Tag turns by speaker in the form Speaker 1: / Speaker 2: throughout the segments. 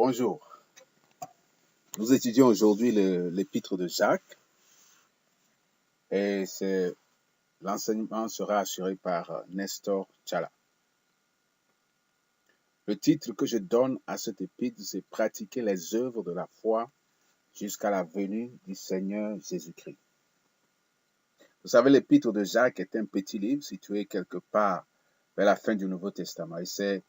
Speaker 1: Bonjour. Nous étudions aujourd'hui l'épître de Jacques et l'enseignement sera assuré par Nestor Tchala. Le titre que je donne à cette épître, c'est Pratiquer les œuvres de la foi jusqu'à la venue du Seigneur Jésus-Christ. Vous savez, l'épître de Jacques est un petit livre situé quelque part vers la fin du Nouveau Testament. Et c'est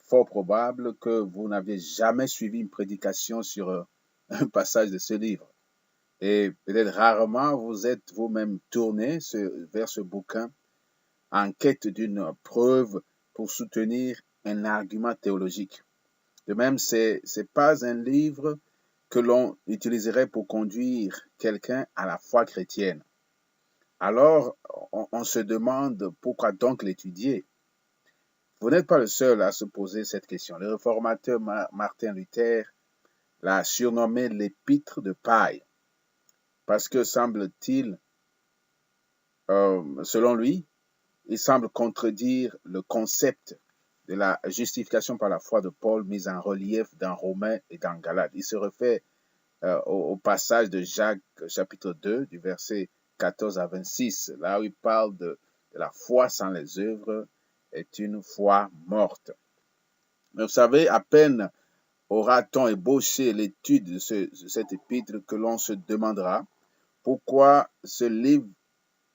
Speaker 1: fort probable que vous n'aviez jamais suivi une prédication sur un passage de ce livre. Et peut-être rarement vous êtes vous-même tourné vers ce bouquin en quête d'une preuve pour soutenir un argument théologique. De même, ce n'est pas un livre que l'on utiliserait pour conduire quelqu'un à la foi chrétienne. Alors, on se demande pourquoi donc l'étudier. Vous n'êtes pas le seul à se poser cette question. Le réformateur Martin Luther l'a surnommé l'épître de paille. Parce que semble-t-il, selon lui, il semble contredire le concept de la justification par la foi de Paul mis en relief dans Romains et dans Galates. Il se réfère au passage de Jacques chapitre 2 du verset 14 à 26, là où il parle de la foi sans les œuvres est une foi morte. Mais vous savez, à peine aura-t-on ébauché l'étude de cet épître que l'on se demandera pourquoi ce livre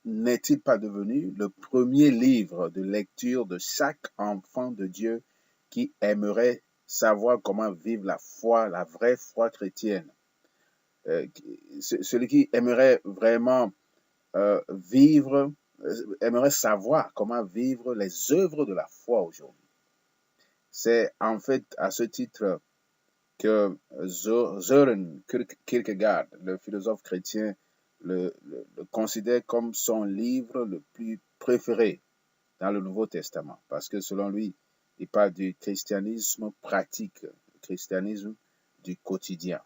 Speaker 1: n'est-il pas devenu le premier livre de lecture de chaque enfant de Dieu qui aimerait savoir comment vivre la foi, la vraie foi chrétienne? Celui qui aimerait vraiment aimerait savoir comment vivre les œuvres de la foi aujourd'hui. C'est en fait à ce titre que Søren Kierkegaard, le philosophe chrétien, le considère comme son livre le plus préféré dans le Nouveau Testament, parce que selon lui, il parle du christianisme pratique, le christianisme du quotidien.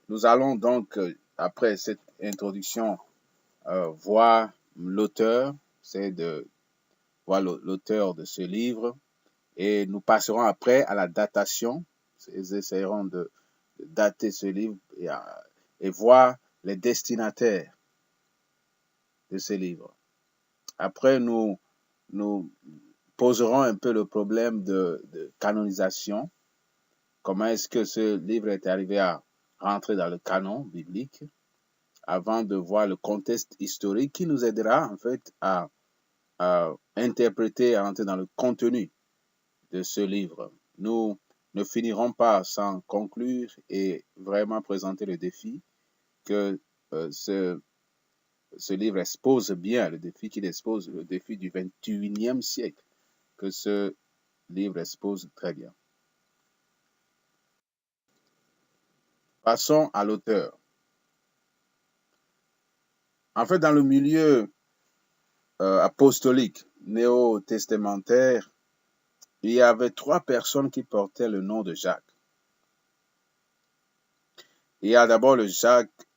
Speaker 1: Nous allons donc, après cette introduction, voir l'auteur, c'est de voir l'auteur de ce livre, et nous passerons après à la datation. Nous essayerons de dater ce livre et voir les destinataires de ce livre. Après, nous poserons un peu le problème de canonisation. Comment est-ce que ce livre est arrivé à rentrer dans le canon biblique, avant de voir le contexte historique qui nous aidera en fait à interpréter, à entrer dans le contenu de ce livre. Nous ne finirons pas sans conclure et vraiment présenter le défi que ce livre expose bien, le défi qu'il expose, le défi du 21e siècle, que ce livre expose très bien. Passons à l'auteur. En fait, dans le milieu apostolique, néo-testamentaire, il y avait 3 personnes qui portaient le nom de Jacques. Il y a d'abord le Jacques,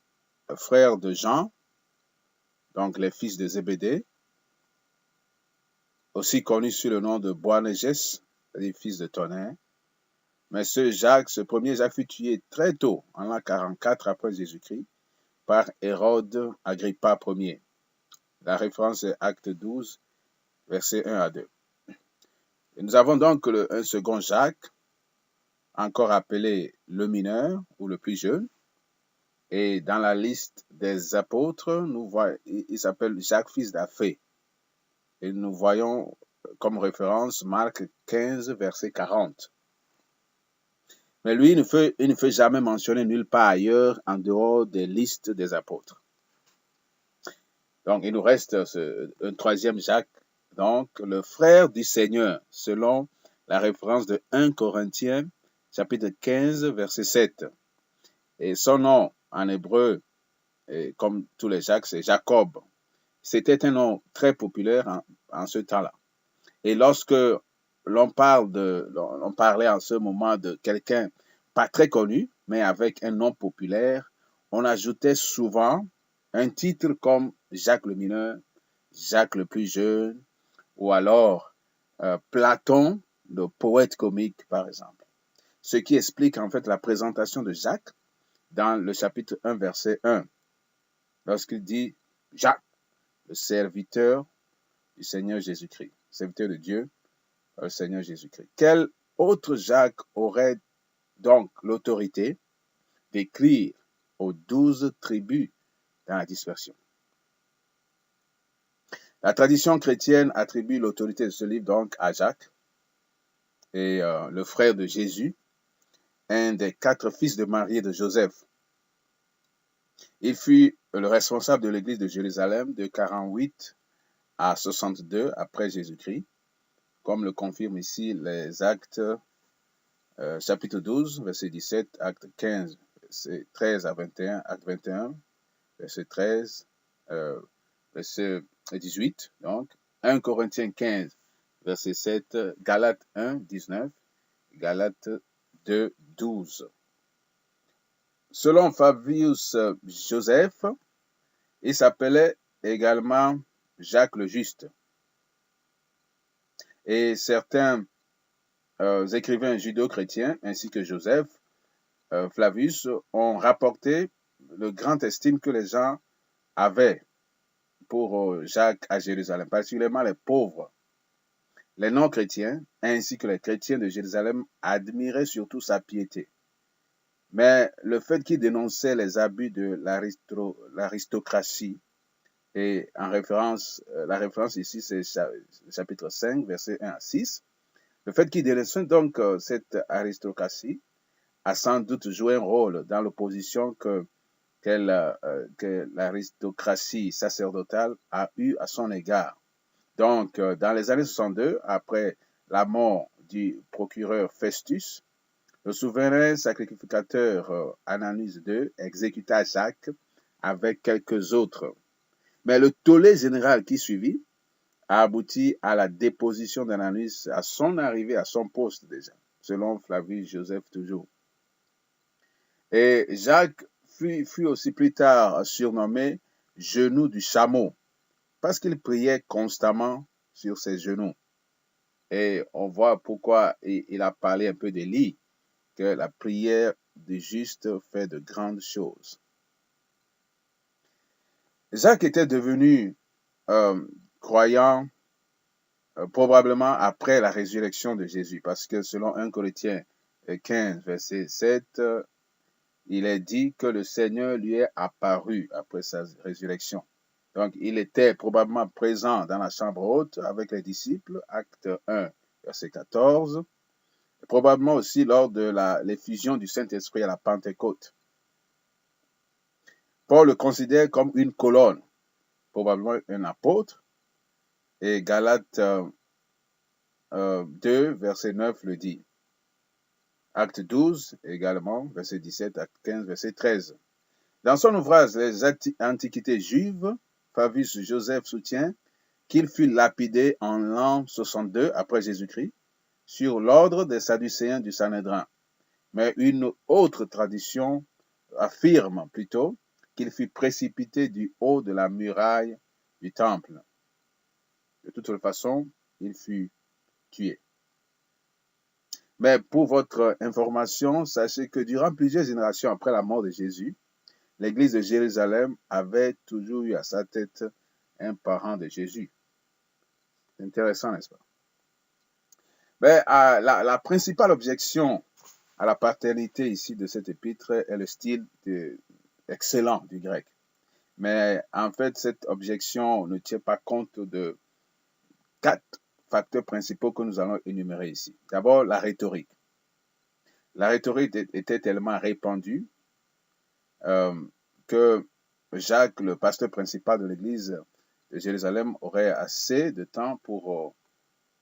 Speaker 1: frère de Jean, donc les fils de Zébédée, aussi connu sous le nom de Boanerges, les fils de tonnerre. Mais ce premier Jacques fut tué très tôt, en l'an 44 après Jésus-Christ, par Hérode Agrippa Ier. La référence est Acte 12, versets 1 à 2. Et nous avons donc un second Jacques, encore appelé le mineur ou le plus jeune. Et dans la liste des apôtres, il s'appelle Jacques, fils d'Alphée. Et nous voyons comme référence Marc 15, verset 40. Mais lui, il ne fait jamais mentionner nulle part ailleurs en dehors des listes des apôtres. Donc, il nous reste un troisième Jacques, donc le frère du Seigneur, selon la référence de 1 Corinthiens, chapitre 15, verset 7. Et son nom en hébreu, comme tous les Jacques, c'est Jacob. C'était un nom très populaire en ce temps-là. Et lorsque l'on parlait en ce moment de quelqu'un pas très connu, mais avec un nom populaire, on ajoutait souvent un titre comme Jacques le mineur, Jacques le plus jeune, ou alors Platon, le poète comique, par exemple. ce qui explique en fait la présentation de Jacques dans le chapitre 1, verset 1, lorsqu'il dit « Jacques, le serviteur du Seigneur Jésus-Christ, serviteur de Dieu, le Seigneur Jésus-Christ. » Quel autre Jacques aurait donc l'autorité d'écrire aux 12 tribus dans la dispersion? La tradition chrétienne attribue l'autorité de ce livre donc à Jacques, et le frère de Jésus, un des 4 fils de Marie et de Joseph. Il fut le responsable de l'église de Jérusalem de 48 à 62 après Jésus-Christ, comme le confirment ici les Actes chapitre 12, verset 17, Acte 15, verset 13 à 21, Acte 21, verset 13, verset 18, donc 1 Corinthiens 15, verset 7, Galates 1, 19, Galates 2, 12. Selon Flavius Joseph, il s'appelait également Jacques le Juste. Et certains écrivains judo-chrétiens, ainsi que Joseph, Flavius, ont rapporté le grand estime que les gens avaient pour Jacques à Jérusalem, particulièrement les pauvres. Les non-chrétiens, ainsi que les chrétiens de Jérusalem, admiraient surtout sa piété. Mais le fait qu'il dénonçait les abus de l'aristocratie, et en référence, la référence ici, c'est chapitre 5, versets 1 à 6, le fait qu'il dénonçait donc cette aristocratie a sans doute joué un rôle dans l'opposition que l'aristocratie sacerdotale a eu à son égard. Donc, dans les années 62, après la mort du procureur Festus, le souverain sacrificateur Ananias II exécuta Jacques avec quelques autres. Mais le tollé général qui suivit a abouti à la déposition d'Ananias à son arrivée à son poste déjà, selon Flavius Joseph toujours. Et Jacques fut aussi plus tard surnommé « genou du chameau » parce qu'il priait constamment sur ses genoux. Et on voit pourquoi il a parlé un peu d'Élie, que la prière du juste fait de grandes choses. Jacques était devenu croyant probablement après la résurrection de Jésus, parce que selon 1 Corinthiens 15, verset 7, il est dit que le Seigneur lui est apparu après sa résurrection. Donc, il était probablement présent dans la chambre haute avec les disciples, acte 1, verset 14, et probablement aussi lors de l'effusion du Saint-Esprit à la Pentecôte. Paul le considère comme une colonne, probablement un apôtre, et Galates 2, verset 9 le dit. Acte 12 également, verset 17, acte 15, verset 13. Dans son ouvrage Les Antiquités juives, Flavius Joseph soutient qu'il fut lapidé en l'an 62 après Jésus-Christ sur l'ordre des Sadducéens du Sanhédrin. Mais une autre tradition affirme plutôt qu'il fut précipité du haut de la muraille du temple. De toute façon, il fut tué. Mais pour votre information, sachez que durant plusieurs générations après la mort de Jésus, l'Église de Jérusalem avait toujours eu à sa tête un parent de Jésus. C'est intéressant, n'est-ce pas? Mais la principale objection à la paternité ici de cet épître est le style excellent du grec. Mais en fait, cette objection ne tient pas compte de 4 facteurs principaux que nous allons énumérer ici. D'abord, la rhétorique. La rhétorique était tellement répandue que Jacques, le pasteur principal de l'église de Jérusalem, aurait assez de temps pour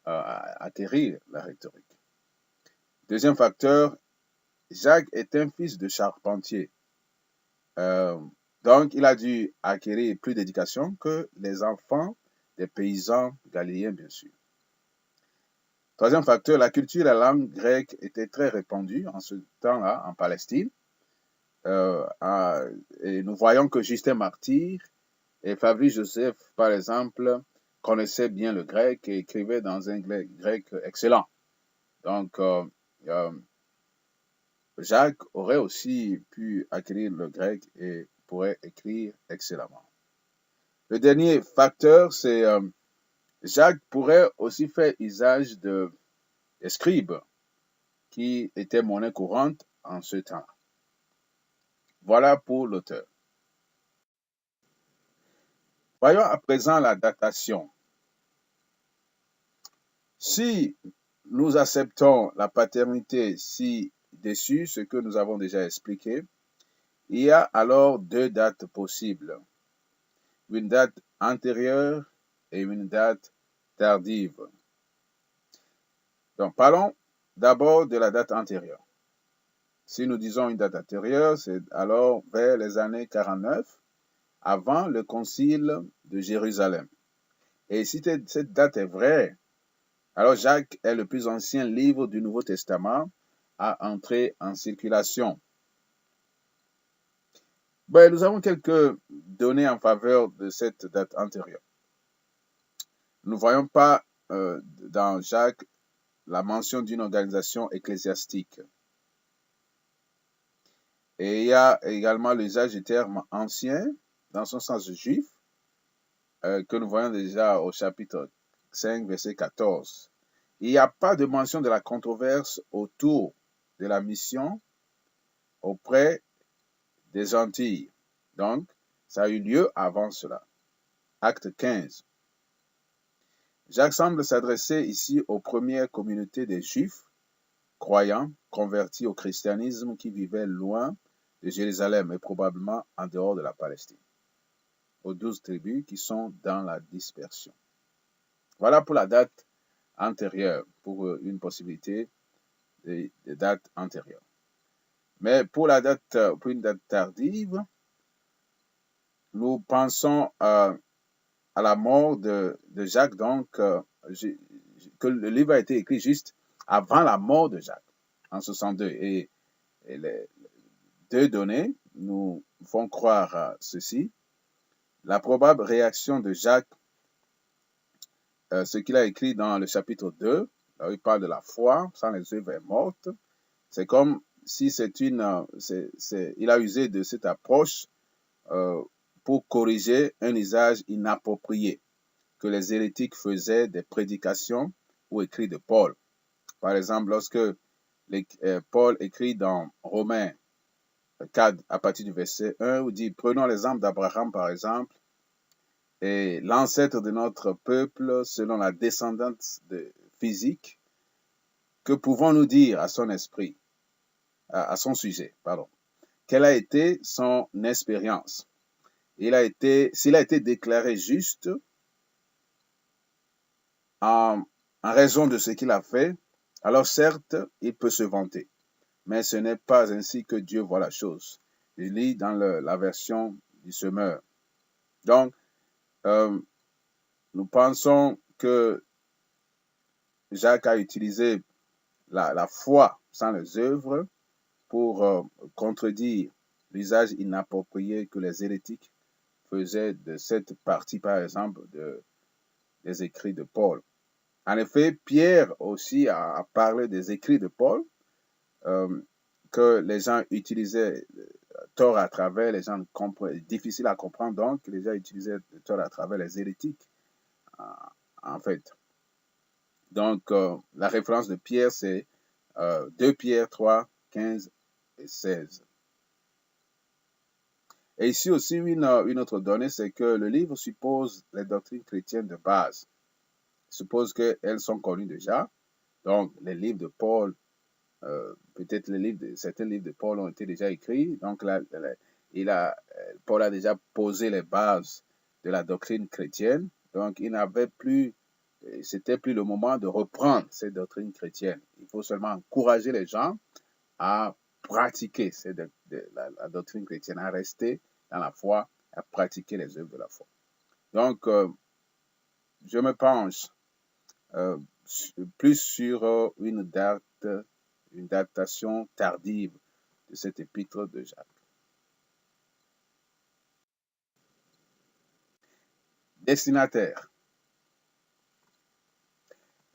Speaker 1: atterrir la rhétorique. Deuxième facteur, Jacques est un fils de charpentier. Donc, il a dû acquérir plus d'éducation que les enfants des paysans galiléens, bien sûr. Troisième facteur, la culture et la langue grecque étaient très répandues en ce temps-là en Palestine. Et nous voyons que Justin Martyr et Flavius Joseph, par exemple, connaissaient bien le grec et écrivaient dans un grec excellent. Donc, Jacques aurait aussi pu acquérir le grec et pourrait écrire excellemment. Le dernier facteur, c'est Jacques pourrait aussi faire usage des scribes qui étaient monnaie courante en ce temps. Voilà pour l'auteur. Voyons à présent la datation. Si nous acceptons la paternité ci-dessus, ce que nous avons déjà expliqué, il y a alors deux dates possibles, une date antérieure et une date tardive. Donc, parlons d'abord de la date antérieure. Si nous disons une date antérieure, c'est alors vers les années 49, avant le concile de Jérusalem. Et si cette date est vraie, alors Jacques est le plus ancien livre du Nouveau Testament à entrer en circulation. Nous avons quelques données en faveur de cette date antérieure. Nous ne voyons pas dans Jacques la mention d'une organisation ecclésiastique. Et il y a également l'usage du terme ancien dans son sens juif, que nous voyons déjà au chapitre 5, verset 14. Il n'y a pas de mention de la controverse autour de la mission auprès des Antilles. Donc, ça a eu lieu avant cela. Acte 15. Jacques semble s'adresser ici aux premières communautés des Juifs croyants convertis au christianisme qui vivaient loin de Jérusalem et probablement en dehors de la Palestine, aux 12 tribus qui sont dans la dispersion. Voilà pour la date antérieure, pour une possibilité de date antérieure. Mais pour une date tardive, nous pensons à la mort de Jacques, donc que le livre a été écrit juste avant la mort de Jacques, en 62. Et les deux données nous font croire à ceci. La probable réaction de Jacques, ce qu'il a écrit dans le chapitre 2, là où il parle de la foi, sans les œuvres est morte, c'est comme si il a usé de cette approche pour corriger un usage inapproprié que les hérétiques faisaient des prédications ou écrits de Paul. Par exemple, lorsque Paul écrit dans Romains 4 à partir du verset 1, où il dit, prenons l'exemple d'Abraham par exemple, et l'ancêtre de notre peuple selon la descendance physique, que pouvons-nous dire à son esprit, à son sujet, pardon? Quelle a été son expérience? S'il a été déclaré juste en raison de ce qu'il a fait, alors certes, il peut se vanter. Mais ce n'est pas ainsi que Dieu voit la chose. Je lis dans la version du semeur. Donc, nous pensons que Jacques a utilisé la foi sans les œuvres pour contredire l'usage inapproprié que les hérétiques faisaient de cette partie, par exemple, des écrits de Paul. En effet, Pierre aussi a parlé des écrits de Paul, que les gens utilisaient tort à travers, les gens difficile à comprendre, donc les gens utilisaient tort à travers les hérétiques, en fait. Donc, la référence de Pierre, c'est 2 Pierre 3, 15 et 16. Et ici aussi, une autre donnée, c'est que le livre suppose les doctrines chrétiennes de base. Il suppose qu'elles sont connues déjà. Donc, les livres de Paul, peut-être certains livres de Paul ont été déjà écrits. Donc, Paul a déjà posé les bases de la doctrine chrétienne. Donc, c'était plus le moment de reprendre ces doctrines chrétiennes. Il faut seulement encourager les gens à pratiquer la doctrine chrétienne, à rester dans la foi, à pratiquer les œuvres de la foi. Donc, je me penche plus sur une datation tardive de cet épître de Jacques. Destinataire.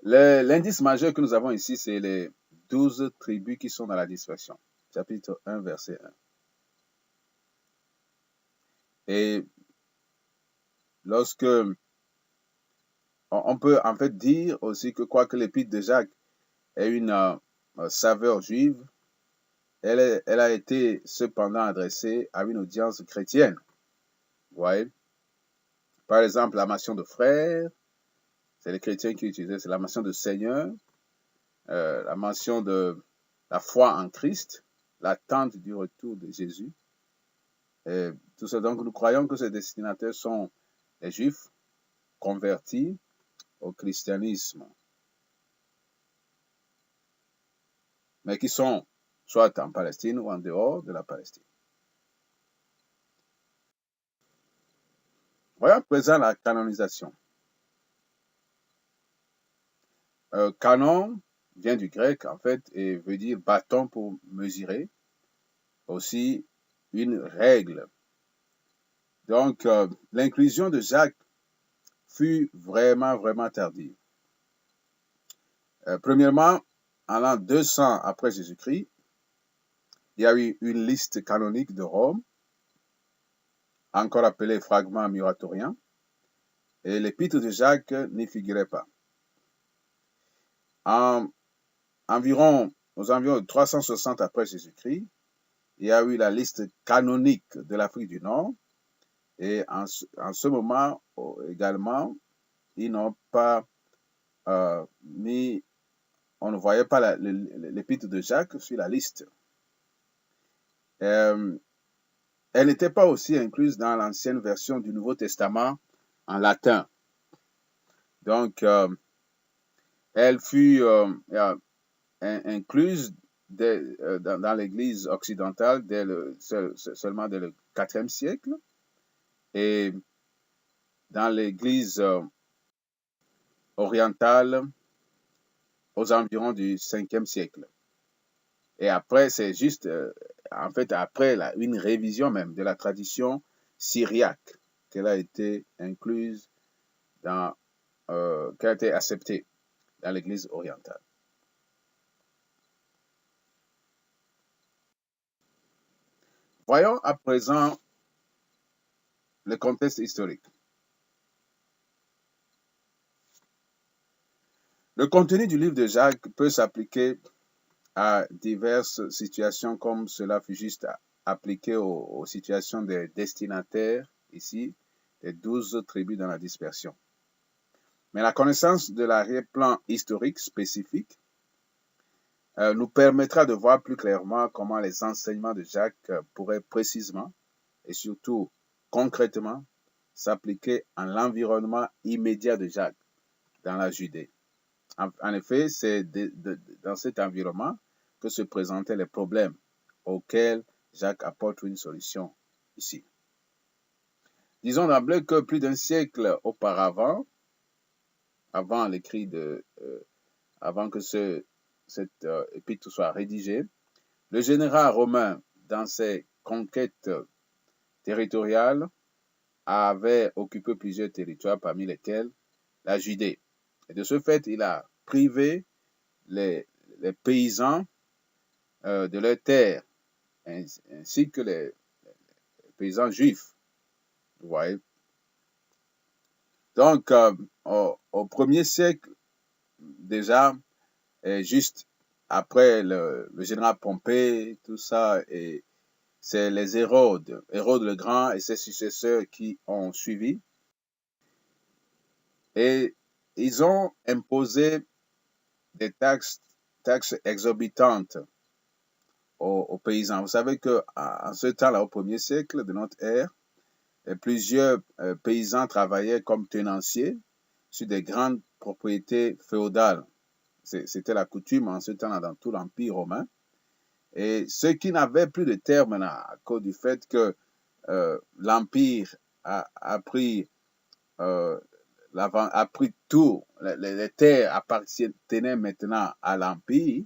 Speaker 1: L'indice majeur que nous avons ici, c'est les 12 tribus qui sont dans la dispersion. chapitre 1, verset 1. Et lorsque on peut en fait dire aussi que quoique l'épître de Jacques ait une saveur juive, elle a été cependant adressée à une audience chrétienne. Vous voyez? Par exemple, la mention de frère, c'est les chrétiens qui utilisaient, c'est la mention de Seigneur, la mention de la foi en Christ, l'attente du retour de Jésus. Et tout ça, donc nous croyons que ces destinataires sont les Juifs convertis au christianisme, mais qui sont soit en Palestine ou en dehors de la Palestine. Voyons à présent la canonisation. Canon vient du grec en fait et veut dire bâton pour mesurer, aussi une règle. Donc l'inclusion de Jacques fut vraiment tardive. Premièrement, en l'an 200 après Jésus-Christ, il y a eu une liste canonique de Rome, encore appelée fragment muratorien, et l'épître de Jacques n'y figurait pas. Aux environs de 360 après Jésus-Christ, il y a eu la liste canonique de l'Afrique du Nord, et en ce moment également, ils n'ont pas mis, on ne voyait pas l'épître de Jacques sur la liste. Elle n'était pas aussi incluse dans l'ancienne version du Nouveau Testament en latin. Donc, elle fut incluse dans l'Église occidentale seulement dès le IVe siècle et dans l'Église orientale aux environs du 5e siècle. Et après, c'est juste, en fait, après une révision même de la tradition syriaque qu'elle a été incluse qu'elle a été acceptée dans l'Église orientale. Voyons à présent le contexte historique. Le contenu du livre de Jacques peut s'appliquer à diverses situations comme cela fut juste appliqué aux situations des destinataires ici, des 12 tribus dans la dispersion. Mais la connaissance de l'arrière-plan historique spécifique nous permettra de voir plus clairement comment les enseignements de Jacques pourraient précisément et surtout concrètement s'appliquer en l'environnement immédiat de Jacques dans la Judée. En effet, c'est dans cet environnement que se présentaient les problèmes auxquels Jacques apporte une solution ici. Disons d'emblée que plus d'un siècle auparavant, avant que cette épître soit rédigée, le général romain, dans ses conquêtes territoriales, avait occupé plusieurs territoires, parmi lesquels la Judée. Et de ce fait, il a privé les paysans de leurs terres, ainsi que les paysans juifs. Vous voyez? Donc, au 1er siècle, déjà, juste après le général Pompée, tout ça, et c'est les Hérode le Grand et ses successeurs qui ont suivi. Et ils ont imposé des taxes exorbitantes aux paysans. Vous savez qu'en ce temps-là, au 1er siècle de notre ère, plusieurs paysans travaillaient comme tenanciers sur des grandes propriétés féodales. C'était la coutume en ce temps-là dans tout l'Empire romain. Et ceux qui n'avaient plus de terre maintenant, à cause du fait que l'Empire a pris tout, les terres appartenaient maintenant à l'Empire,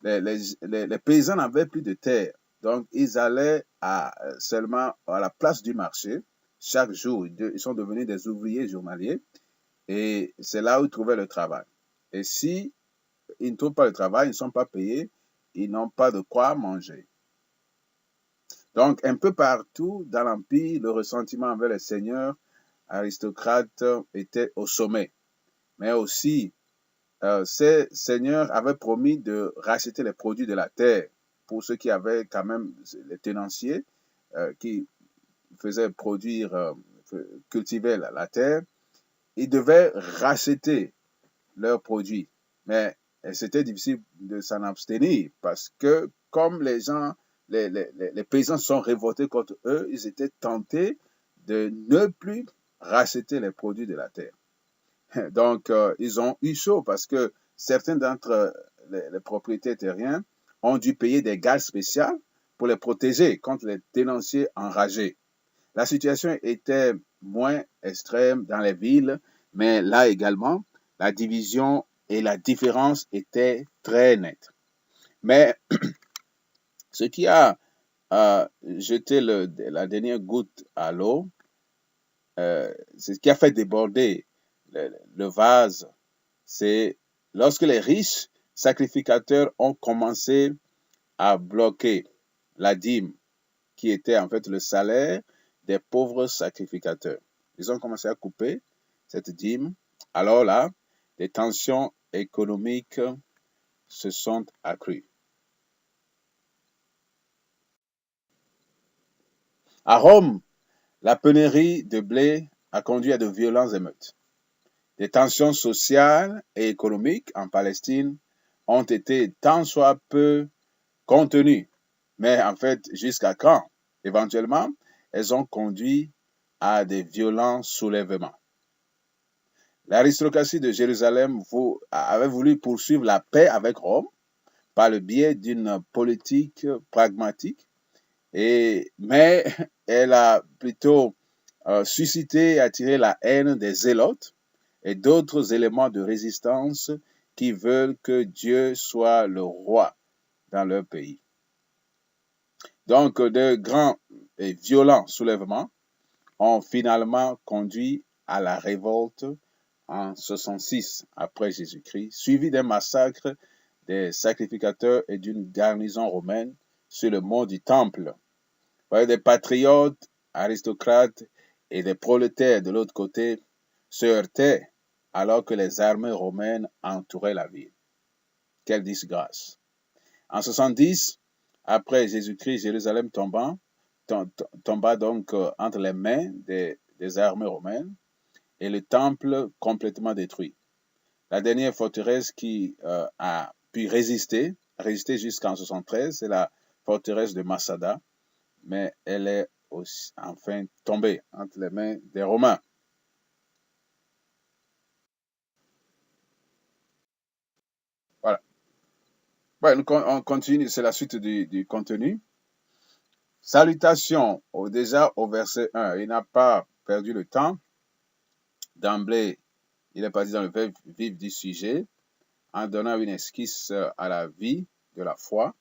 Speaker 1: les paysans n'avaient plus de terre. Donc, ils allaient seulement à la place du marché chaque jour. Ils sont devenus des ouvriers journaliers et c'est là où ils trouvaient le travail. Et si ils ne trouvent pas le travail, ils ne sont pas payés, ils n'ont pas de quoi manger. Donc, un peu partout dans l'Empire, le ressentiment envers les seigneurs aristocrates était au sommet. Mais aussi, ces seigneurs avaient promis de racheter les produits de la terre pour ceux qui avaient quand même les tenanciers qui faisaient produire, cultiver la terre. Ils devaient racheter leurs produits. Mais c'était difficile de s'en abstenir parce que comme les paysans sont révoltés contre eux, ils étaient tentés de ne plus racheter les produits de la terre. Donc, ils ont eu chaud parce que certains d'entre les propriétaires terriens ont dû payer des gages spéciaux pour les protéger contre les tenanciers enragés. La situation était moins extrême dans les villes, mais là également, la division et la différence étaient très nettes. Mais ce qui a jeté la dernière goutte à l'eau, c'est ce qui a fait déborder le vase, c'est lorsque les riches sacrificateurs ont commencé à bloquer la dîme, qui était en fait le salaire des pauvres sacrificateurs. Ils ont commencé à couper cette dîme. Alors là, les tensions économiques se sont accrues. À Rome, la pénurie de blé a conduit à de violentes émeutes. Les tensions sociales et économiques en Palestine ont été tant soit peu contenues, mais en fait, jusqu'à quand? Éventuellement, elles ont conduit à des violents soulèvements. L'aristocratie de Jérusalem avait voulu poursuivre la paix avec Rome par le biais d'une politique pragmatique, mais elle a plutôt suscité et attiré la haine des zélotes et d'autres éléments de résistance qui veulent que Dieu soit le roi dans leur pays. Donc, de grands et violents soulèvements ont finalement conduit à la révolte en 66 après Jésus-Christ, suivi d'un massacre des sacrificateurs et d'une garnison romaine sur le mont du Temple. Des patriotes, aristocrates et des prolétaires de l'autre côté se heurtaient alors que les armées romaines entouraient la ville. Quelle disgrâce! En 70, après Jésus-Christ, Jérusalem tomba donc entre les mains des armées romaines et le temple complètement détruit. La dernière forteresse qui a pu résister jusqu'en 73, c'est la forteresse de Masada, mais elle est aussi, enfin tombée entre les mains des Romains. Voilà. Ouais, on continue, c'est la suite du contenu. Salutations déjà au verset 1. Il n'a pas perdu le temps. D'emblée, il est parti dans le vif du sujet en donnant une esquisse à la vie de la foi.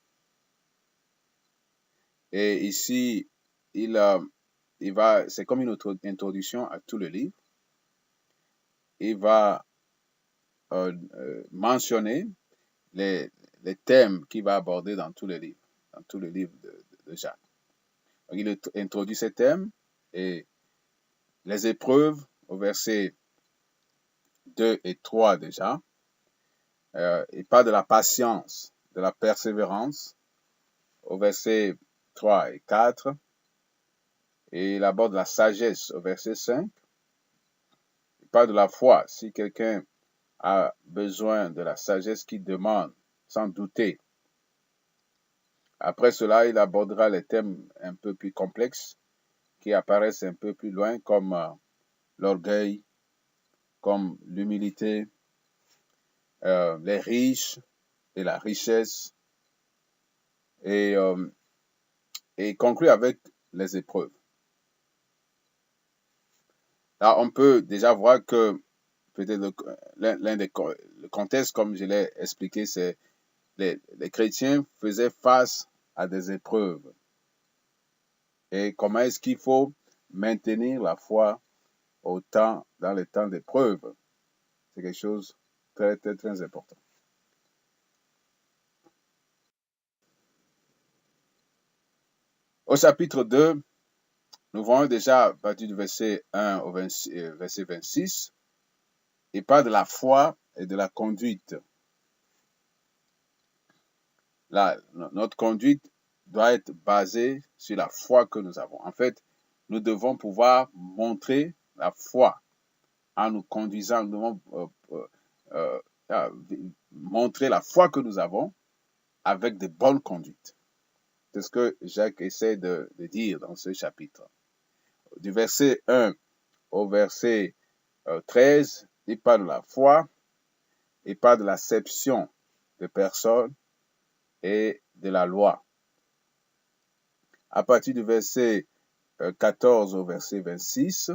Speaker 1: Et ici, c'est comme une introduction à tout le livre. Il va mentionner les thèmes qu'il va aborder dans tout le livre, de Jacques. Donc, il introduit ces thèmes et les épreuves au verset 2 et 3 déjà. Il parle de la patience, de la persévérance au verset 3 et 4. Et il aborde la sagesse au verset 5. Il parle de la foi. Si quelqu'un a besoin de la sagesse qu'il demande, sans douter. Après cela, il abordera les thèmes un peu plus complexes qui apparaissent un peu plus loin, comme l'orgueil, comme l'humilité, les riches et la richesse, et conclut avec les épreuves. Là, on peut déjà voir que peut-être l'un des contextes, comme je l'ai expliqué, c'est les chrétiens faisaient face à des épreuves. Et comment est-ce qu'il faut maintenir la foi dans les temps d'épreuve? C'est quelque chose de très, très, très important. Au chapitre 2, nous voyons déjà à partir du verset 1 au verset 26, il parle de la foi et de la conduite. Notre conduite doit être basée sur la foi que nous avons. En fait, nous devons pouvoir montrer la foi en nous conduisant. Nous devons montrer la foi que nous avons avec de bonnes conduites. C'est ce que Jacques essaie de dire dans ce chapitre. Du verset 1 au verset 13, il parle de la foi, il parle de l'acception de personnes et de la loi. À partir du verset 14 au verset 26,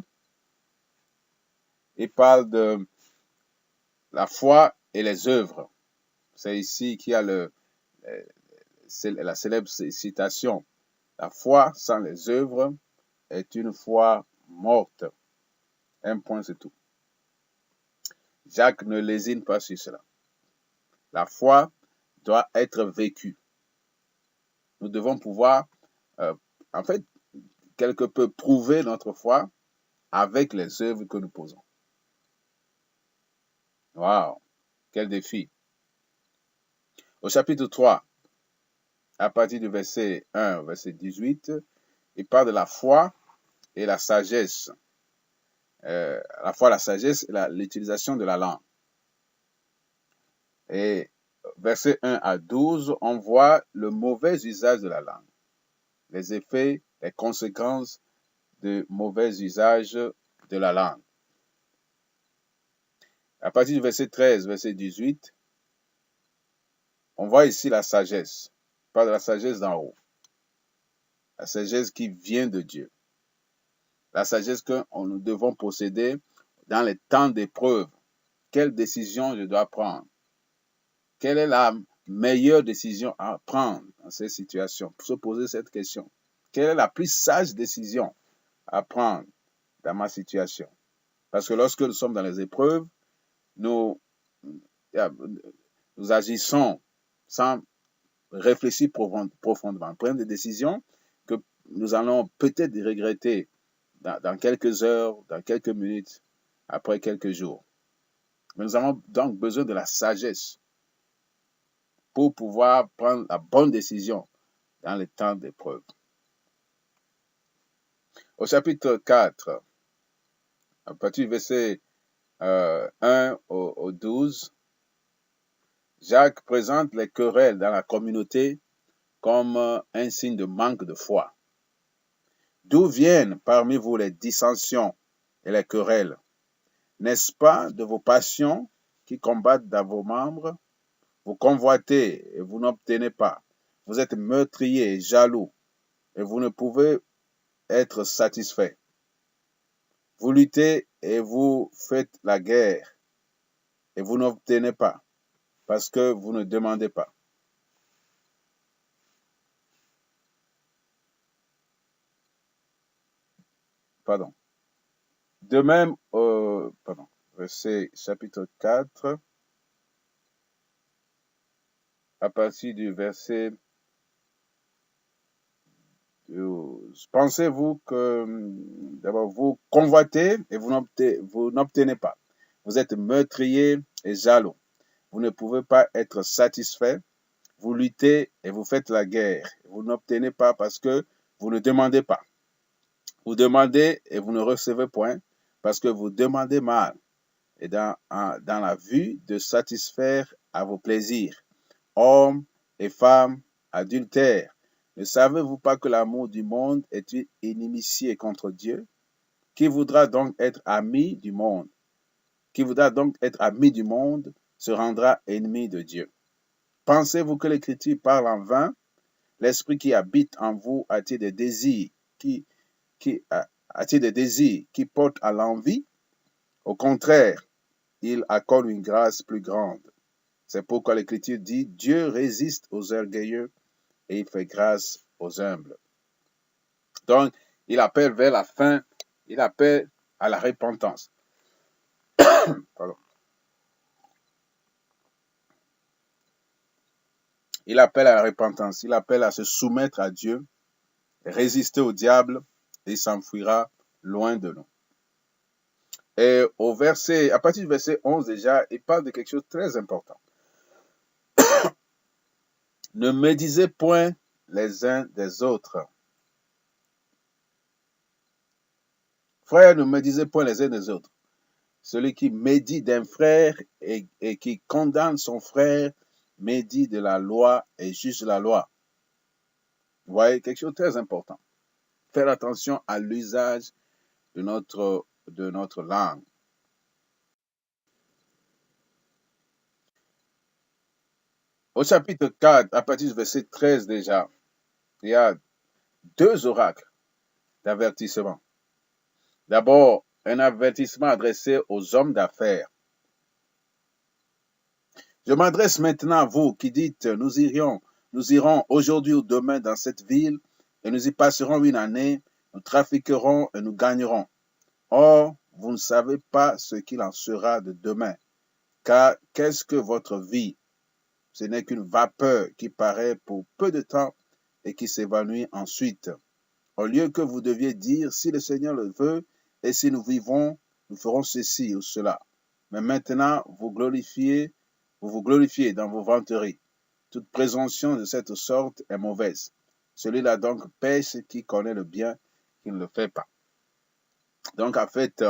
Speaker 1: il parle de la foi et les œuvres. C'est ici qu'il y a la célèbre citation. La foi sans les œuvres est une foi morte. Un point, c'est tout. Jacques ne lésine pas sur cela. La foi doit être vécue. Nous devons pouvoir, en fait, quelque peu prouver notre foi avec les œuvres que nous posons. Waouh, quel défi. Au chapitre 3, à partir du verset 1 au verset 18, il parle de la foi et la sagesse. La foi, la sagesse et l'utilisation de la langue. Et verset 1 à 12, on voit le mauvais usage de la langue, les effets, les conséquences de mauvais usage de la langue. À partir du verset 13, verset 18, on voit ici la sagesse. On parle de la sagesse d'en haut. La sagesse qui vient de Dieu. La sagesse que nous devons posséder dans les temps d'épreuve. Quelle décision je dois prendre? Quelle est la meilleure décision à prendre dans ces situations? Pour se poser cette question. Quelle est la plus sage décision à prendre dans ma situation? Parce que lorsque nous sommes dans les épreuves, nous agissons sans réfléchir profondément, prendre des décisions que nous allons peut-être regretter dans quelques heures, dans quelques minutes, après quelques jours. Mais nous avons donc besoin de la sagesse pour pouvoir prendre la bonne décision dans les temps d'épreuve. Au chapitre 4, à partir du verset 1 au 12, Jacques présente les querelles dans la communauté comme un signe de manque de foi. D'où viennent parmi vous les dissensions et les querelles? N'est-ce pas de vos passions qui combattent dans vos membres? Vous convoitez et vous n'obtenez pas. Vous êtes meurtriers et jaloux et vous ne pouvez être satisfaits. Vous luttez et vous faites la guerre et vous n'obtenez pas parce que vous ne demandez pas. Pardon. De même, verset chapitre 4, à partir du verset 12. Pensez-vous que d'abord vous convoitez et vous n'obtenez pas. Vous êtes meurtriers et jaloux. Vous ne pouvez pas être satisfait. Vous luttez et vous faites la guerre. Vous n'obtenez pas parce que vous ne demandez pas. Vous demandez et vous ne recevez point parce que vous demandez mal et dans la vue de satisfaire à vos plaisirs. Hommes et femmes adultères, ne savez-vous pas que l'amour du monde est une inimitié contre Dieu? Qui voudra donc être ami du monde? Qui voudra donc être ami du monde se rendra ennemi de Dieu. Pensez-vous que l'Écriture parle en vain? L'Esprit qui habite en vous a-t-il des désirs qui portent à l'envie? Au contraire, il accorde une grâce plus grande. C'est pourquoi l'Écriture dit, Dieu résiste aux orgueilleux et il fait grâce aux humbles. Donc, il appelle vers la fin, il appelle à la repentance. Pardon. Il appelle à la repentance, il appelle à se soumettre à Dieu Résistez au diable, et il s'enfuira loin de nous. Et à partir du verset 11 déjà, il parle de quelque chose de très important. Ne médisez point les uns des autres. Frères, ne médisez point les uns des autres. Celui qui médit d'un frère et qui condamne son frère médit de la loi et juge la loi. Vous voyez, quelque chose de très important. Faire attention à l'usage de notre langue. Au chapitre 4, à partir du verset 13 déjà, il y a 2 oracles d'avertissement. D'abord, un avertissement adressé aux hommes d'affaires. Je m'adresse maintenant à vous qui dites, nous irons aujourd'hui ou demain dans cette ville et nous y passerons une année, nous trafiquerons et nous gagnerons. Or, vous ne savez pas ce qu'il en sera de demain, car qu'est-ce que votre vie? Ce n'est qu'une vapeur qui paraît pour peu de temps et qui s'évanouit ensuite. Au lieu que vous deviez dire, si le Seigneur le veut, et si nous vivons, nous ferons ceci ou cela. Mais maintenant, vous vous glorifiez dans vos vanteries. Toute présomption de cette sorte est mauvaise. Celui-là donc pêche qui connaît le bien, qui ne le fait pas. Donc, en fait,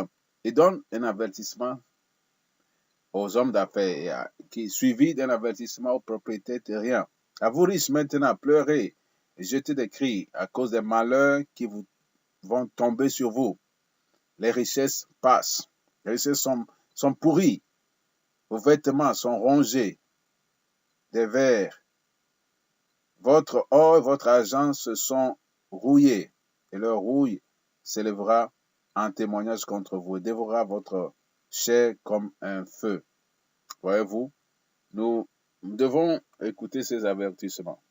Speaker 1: il donne un avertissement aux hommes d'affaires, qui est suivi d'un avertissement aux propriétaires terriens. À vous riches maintenant, pleurez et jetez des cris à cause des malheurs qui vont tomber sur vous. Les richesses passent. Les richesses sont pourries. Vos vêtements sont rongés des vers. Votre or et votre argent se sont rouillés, et leur rouille s'élèvera en témoignage contre vous et dévorera votre chair comme un feu. Voyez-vous, nous devons écouter ces avertissements.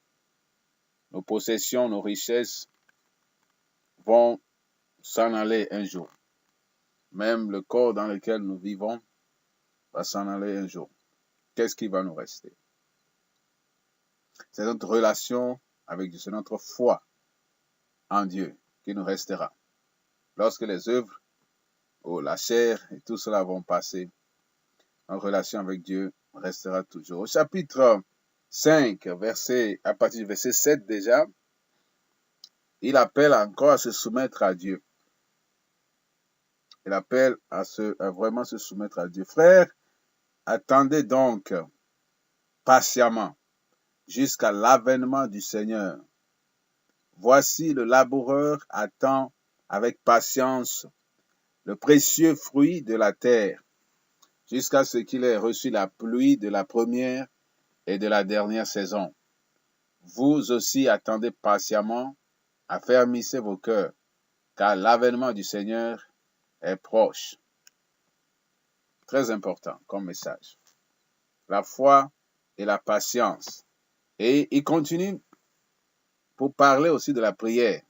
Speaker 1: Nos possessions, nos richesses vont s'en aller un jour. Même le corps dans lequel nous vivons va s'en aller un jour. Qu'est-ce qui va nous rester? C'est notre relation avec Dieu, c'est notre foi en Dieu qui nous restera. Lorsque les œuvres ou la chair et tout cela vont passer, notre relation avec Dieu restera toujours. Au chapitre 5, à partir du verset 7 déjà, il appelle encore à se soumettre à Dieu. Il appelle à vraiment se soumettre à Dieu. Frères, attendez donc patiemment jusqu'à l'avènement du Seigneur. Voici le laboureur attend avec patience le précieux fruit de la terre, jusqu'à ce qu'il ait reçu la pluie de la première et de la dernière saison. Vous aussi attendez patiemment, affermissez vos cœurs, car l'avènement du Seigneur est proche. Très important comme message. La foi et la patience. Et il continue pour parler aussi de la prière,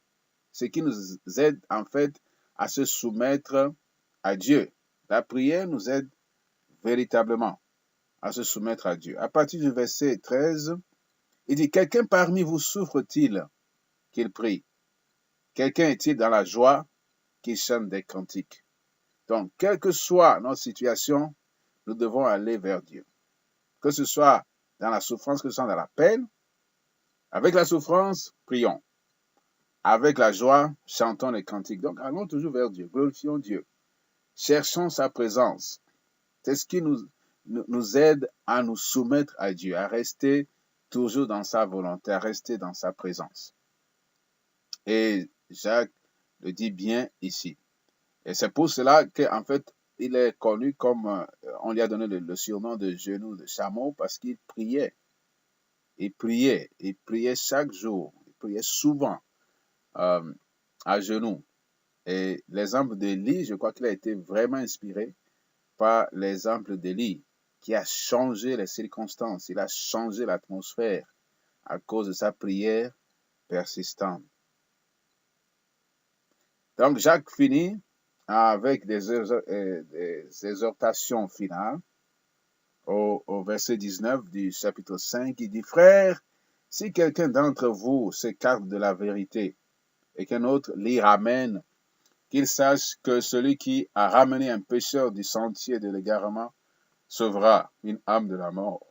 Speaker 1: ce qui nous aide en fait à se soumettre à Dieu. La prière nous aide véritablement à se soumettre à Dieu. À partir du verset 13, il dit, quelqu'un parmi vous souffre-t-il qu'il prie? Quelqu'un est-il dans la joie qu'il chante des cantiques? Donc, quelle que soit notre situation, nous devons aller vers Dieu. Que ce soit dans la souffrance, que ce soit dans la peine, avec la souffrance, prions. Avec la joie, chantons les cantiques. Donc, allons toujours vers Dieu, glorifions Dieu. Cherchons sa présence. C'est ce qui nous aide à nous soumettre à Dieu, à rester toujours dans sa volonté, à rester dans sa présence. Et Jacques le dit bien ici. Et c'est pour cela qu'en fait, il est connu comme, on lui a donné le surnom de genou de chameau parce qu'il priait. Il priait chaque jour, il priait souvent à genoux. Et l'exemple d'Élie, je crois qu'il a été vraiment inspiré par l'exemple d'Élie, qui a changé les circonstances, il a changé l'atmosphère à cause de sa prière persistante. Donc Jacques finit avec des exhortations finales. Au verset 19 du chapitre 5, il dit, frères, si quelqu'un d'entre vous s'écarte de la vérité et qu'un autre l'y ramène, qu'il sache que celui qui a ramené un pécheur du sentier de l'égarement sauvera une âme de la mort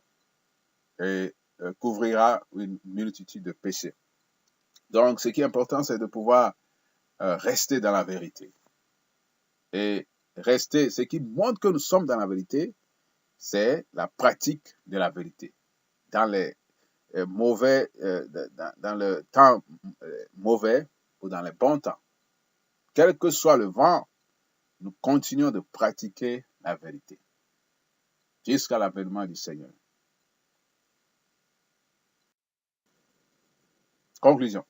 Speaker 1: et couvrira une multitude de péchés. Donc, ce qui est important, c'est de pouvoir rester dans la vérité. Et rester, ce qui montre que nous sommes dans la vérité, c'est la pratique de la vérité. Dans les dans le temps mauvais ou dans les bons temps, quel que soit le vent, nous continuons de pratiquer la vérité jusqu'à l'avènement du Seigneur. Conclusion.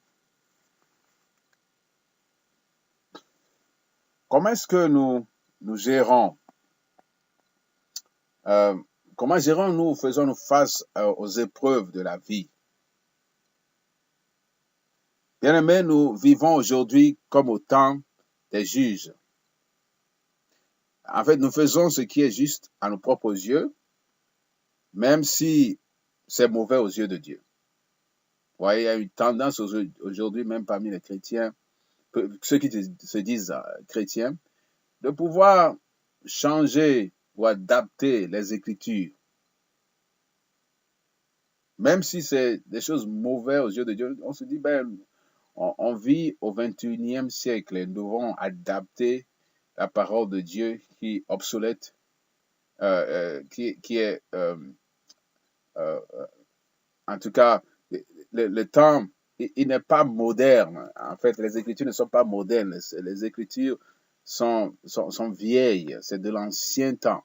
Speaker 1: Comment est-ce que nous gérons comment gérons-nous, faisons-nous face aux épreuves de la vie? Bien-aimés, nous vivons aujourd'hui comme au temps des juges. En fait, nous faisons ce qui est juste à nos propres yeux, même si c'est mauvais aux yeux de Dieu. Vous voyez, il y a une tendance aujourd'hui, même parmi les chrétiens, ceux qui se disent chrétiens, de pouvoir changer ou adapter les Écritures. Même si c'est des choses mauvaises aux yeux de Dieu, on se dit, on vit au 21e siècle et nous devons adapter la parole de Dieu qui est obsolète, qui est, en tout cas, le temps, il n'est pas moderne. En fait, les Écritures ne sont pas modernes. Les Écritures sont vieilles. C'est de l'ancien temps.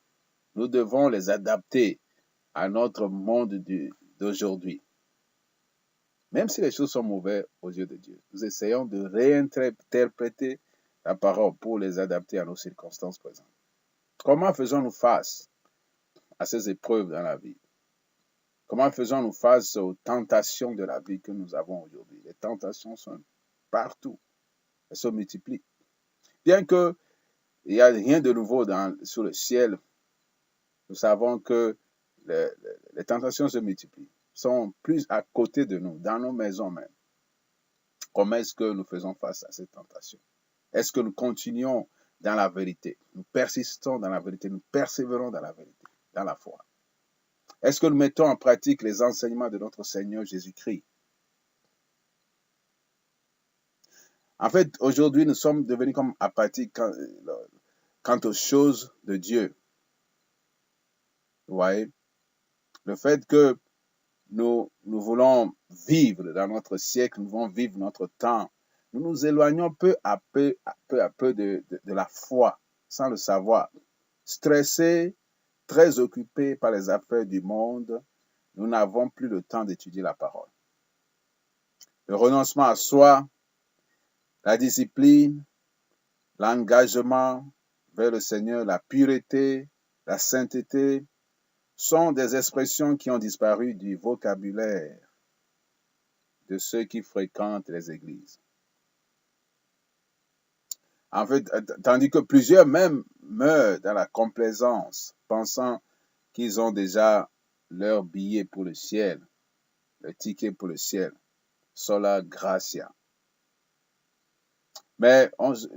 Speaker 1: Nous devons les adapter à notre monde d'aujourd'hui. Même si les choses sont mauvaises aux yeux de Dieu, nous essayons de réinterpréter la parole pour les adapter à nos circonstances présentes. Comment faisons-nous face à ces épreuves dans la vie? Comment faisons-nous face aux tentations de la vie que nous avons aujourd'hui? Les tentations sont partout. Elles se multiplient. Bien qu'il n'y a rien de nouveau sous le ciel, nous savons que les tentations se multiplient, sont plus à côté de nous, dans nos maisons même. Comment est-ce que nous faisons face à ces tentations? Est-ce que nous continuons dans la vérité? Nous persistons dans la vérité, nous persévérons dans la vérité, dans la foi. Est-ce que nous mettons en pratique les enseignements de notre Seigneur Jésus-Christ? En fait, aujourd'hui, nous sommes devenus comme apathiques quant aux choses de Dieu. Vous voyez? Le fait que nous voulons vivre dans notre siècle, nous voulons vivre notre temps, nous nous éloignons peu à peu de la foi, sans le savoir. Stressés, très occupés par les affaires du monde, nous n'avons plus le temps d'étudier la parole. Le renoncement à soi, la discipline, l'engagement vers le Seigneur, la pureté, la sainteté, sont des expressions qui ont disparu du vocabulaire de ceux qui fréquentent les églises. En fait, tandis que plusieurs même meurent dans la complaisance, pensant qu'ils ont déjà leur billet pour le ciel, le ticket pour le ciel, sola gratia. Mais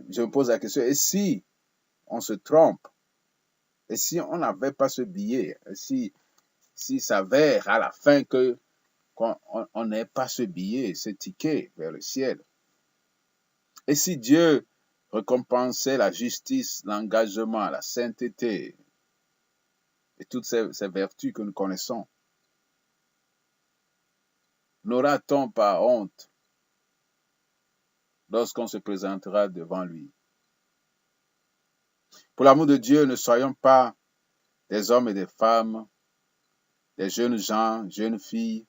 Speaker 1: je me pose la question, et si on se trompe? Et si on n'avait pas ce billet? Si s'avère à la fin qu'on n'ait pas ce billet, ce ticket vers le ciel? Et si Dieu récompensait la justice, l'engagement, la sainteté et toutes ces vertus que nous connaissons, n'aura-t-on pas honte lorsqu'on se présentera devant lui? Pour l'amour de Dieu, ne soyons pas des hommes et des femmes, des jeunes gens, jeunes filles,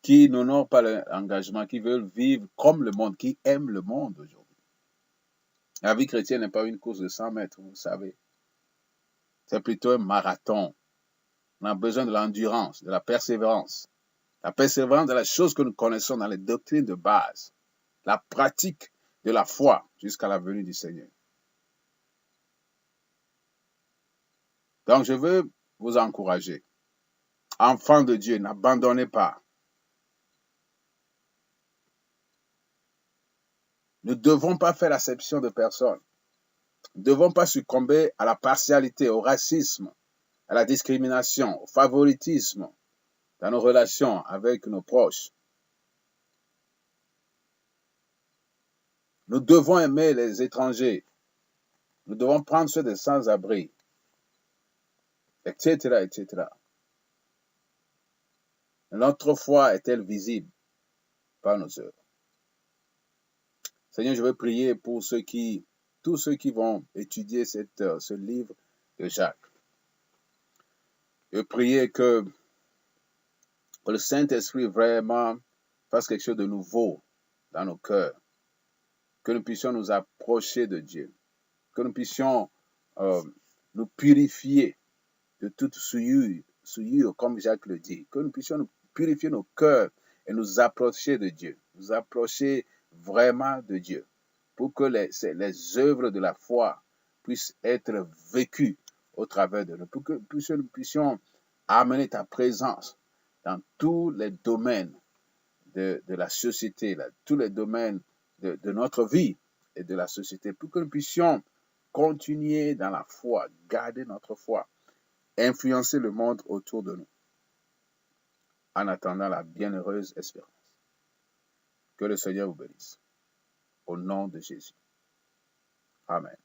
Speaker 1: qui n'honorent pas l'engagement, qui veulent vivre comme le monde, qui aiment le monde aujourd'hui. La vie chrétienne n'est pas une course de 100 mètres, vous savez. C'est plutôt un marathon. On a besoin de l'endurance, de la persévérance. La persévérance dans les choses que nous connaissons, dans les doctrines de base. La pratique de la foi jusqu'à la venue du Seigneur. Donc, je veux vous encourager. Enfants de Dieu, n'abandonnez pas. Nous ne devons pas faire acception de personne. Nous ne devons pas succomber à la partialité, au racisme, à la discrimination, au favoritisme dans nos relations avec nos proches. Nous devons aimer les étrangers. Nous devons prendre soin des sans-abri, etc., etc. Notre foi est-elle visible par nos œuvres? Seigneur, je veux prier pour tous ceux qui vont étudier ce livre de Jacques. Je veux prier que le Saint-Esprit vraiment fasse quelque chose de nouveau dans nos cœurs. Que nous puissions nous approcher de Dieu. Que nous puissions nous purifier de toute souillure, comme Jacques le dit. Que nous puissions nous purifier nos cœurs et nous approcher de Dieu. Nous approcher vraiment de Dieu. Pour que les œuvres de la foi puissent être vécues au travers de nous. Pour que nous puissions amener ta présence dans tous les domaines de la société, tous les domaines de notre vie et de la société. Pour que nous puissions continuer dans la foi, garder notre foi, influencer le monde autour de nous, en attendant la bienheureuse espérance. Que le Seigneur vous bénisse. Au nom de Jésus. Amen.